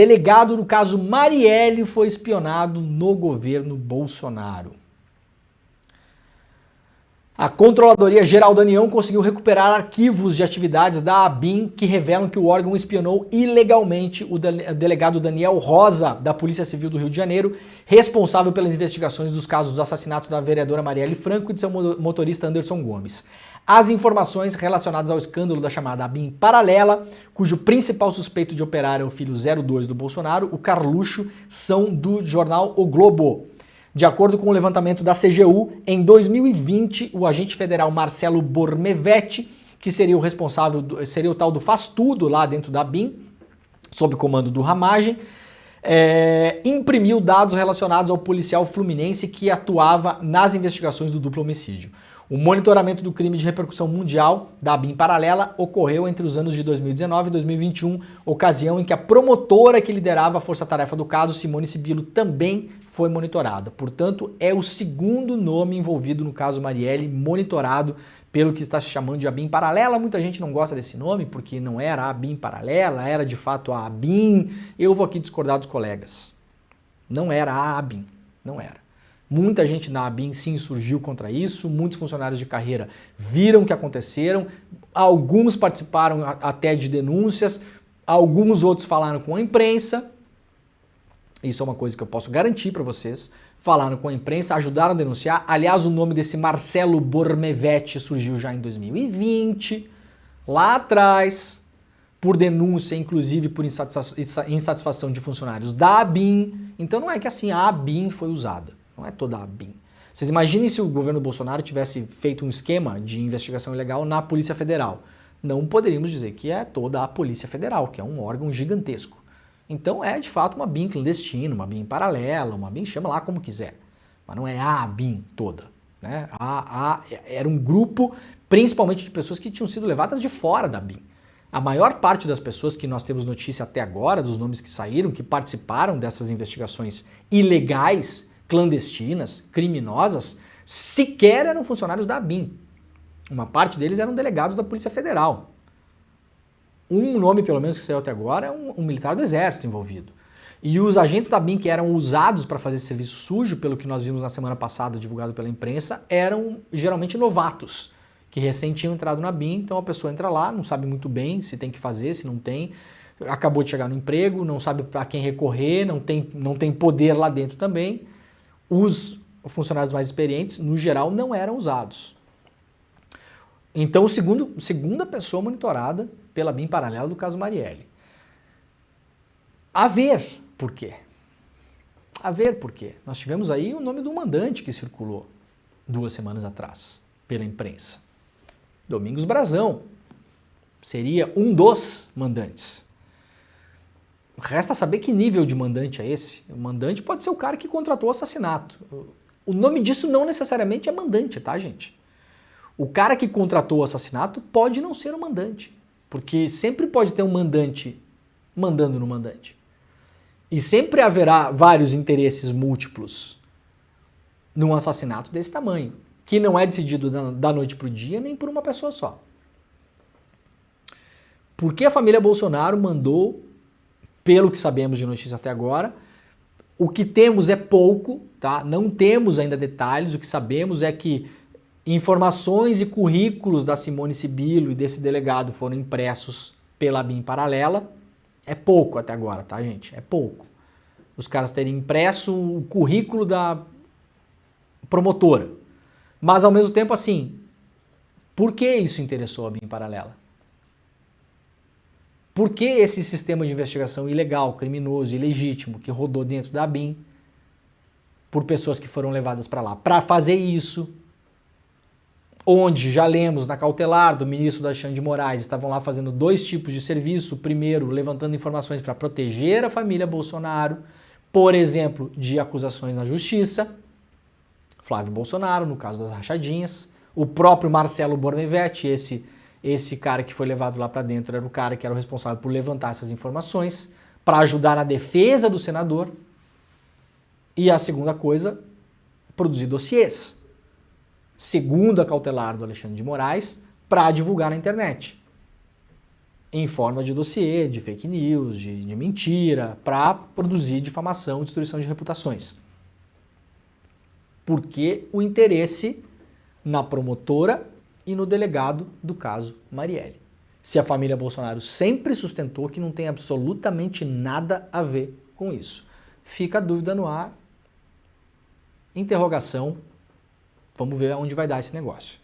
Delegado do caso Marielle foi espionado no governo Bolsonaro. A Controladoria Geral da União conseguiu recuperar arquivos de atividades da ABIN que revelam que o órgão espionou ilegalmente o delegado Daniel Rosa, da Polícia Civil do Rio de Janeiro, responsável pelas investigações dos casos dos assassinatos da vereadora Marielle Franco e de seu motorista Anderson Gomes. As informações relacionadas ao escândalo da chamada ABIN paralela, cujo principal suspeito de operar é o filho 02 do Bolsonaro, o Carluxo, são do jornal O Globo. De acordo com o levantamento da CGU, em 2020, o agente federal Marcelo Bormevetti, que seria o responsável, seria o tal do faz tudo lá dentro da ABIN, sob comando do Ramagem, imprimiu dados relacionados ao policial fluminense que atuava nas investigações do duplo homicídio. O monitoramento do crime de repercussão mundial da ABIN paralela ocorreu entre os anos de 2019 e 2021, ocasião em que a promotora que liderava a força-tarefa do caso, Simone Sibilo, também foi monitorada. Portanto, é o segundo nome envolvido no caso Marielle, monitorado pelo que está se chamando de ABIN paralela. Muita gente não gosta desse nome porque não era a ABIN paralela, era de fato a ABIN. Eu vou aqui discordar dos colegas. Não era a ABIN, não era. Muita gente na ABIN se insurgiu contra isso, muitos funcionários de carreira viram o que aconteceram, alguns participaram até de denúncias, alguns outros falaram com a imprensa, isso é uma coisa que eu posso garantir para vocês, falaram com a imprensa, ajudaram a denunciar. Aliás, o nome desse Marcelo Bormevetti surgiu já em 2020, lá atrás, por denúncia, inclusive por insatisfação de funcionários da ABIN. Então não é que assim a ABIN foi usada. Não é toda a ABIN. Vocês imaginem se o governo Bolsonaro tivesse feito um esquema de investigação ilegal na Polícia Federal. Não poderíamos dizer que é toda a Polícia Federal, que é um órgão gigantesco. Então é de fato uma ABIN clandestina, uma ABIN paralela, uma ABIN, chama lá como quiser. Mas não é a ABIN toda. Né? Era um grupo, principalmente de pessoas que tinham sido levadas de fora da ABIN. A maior parte das pessoas que nós temos notícia até agora, dos nomes que saíram, que participaram dessas investigações ilegais, clandestinas, criminosas, sequer eram funcionários da ABIN. Uma parte deles eram delegados da Polícia Federal. Um nome, pelo menos, que saiu até agora é um militar do Exército envolvido. E os agentes da ABIN que eram usados para fazer esse serviço sujo, pelo que nós vimos na semana passada, divulgado pela imprensa, eram geralmente novatos, que recém tinham entrado na ABIN. Então a pessoa entra lá, não sabe muito bem se tem que fazer, se não tem, acabou de chegar no emprego, não sabe para quem recorrer, não tem poder lá dentro também. Os funcionários mais experientes, no geral, não eram usados. Então, segunda pessoa monitorada pela ABIN paralela do caso Marielle. A ver por quê. A ver por quê. Nós tivemos aí o nome do mandante que circulou 2 semanas atrás pela imprensa. Domingos Brazão. Seria um dos mandantes. Resta saber que nível de mandante é esse. O mandante pode ser o cara que contratou o assassinato. O nome disso não necessariamente é mandante, tá, gente? O cara que contratou o assassinato pode não ser o mandante. Porque sempre pode ter um mandante mandando no mandante. E sempre haverá vários interesses múltiplos num assassinato desse tamanho, que não é decidido da noite para o dia nem por uma pessoa só. Por que a família Bolsonaro mandou, pelo que sabemos de notícia até agora, o que temos é pouco, tá? Não temos ainda detalhes, o que sabemos é que informações e currículos da Simone Sibilo e desse delegado foram impressos pela ABIN paralela. É pouco até agora, tá, gente? É pouco. Os caras terem impresso o currículo da promotora. Mas, ao mesmo tempo, assim, por que isso interessou a ABIN paralela? Por que esse sistema de investigação ilegal, criminoso, ilegítimo, que rodou dentro da ABIN, por pessoas que foram levadas para lá? Para fazer isso, onde já lemos na cautelar do ministro Alexandre de Moraes, estavam lá fazendo 2 tipos de serviço. O primeiro, levantando informações para proteger a família Bolsonaro, por exemplo, de acusações na justiça. Flávio Bolsonaro, no caso das rachadinhas. O próprio Marcelo Bormevetti, esse cara que foi levado lá para dentro, era o cara que era o responsável por levantar essas informações para ajudar na defesa do senador. E a segunda coisa, produzir dossiês, segundo a cautelar do Alexandre de Moraes, para divulgar na internet. em forma de dossiê, de fake news, de mentira, para produzir difamação e destruição de reputações. Porque o interesse na promotora e no delegado do caso Marielle. Se a família Bolsonaro sempre sustentou que não tem absolutamente nada a ver com isso. Fica a dúvida no ar, interrogação, vamos ver aonde vai dar esse negócio.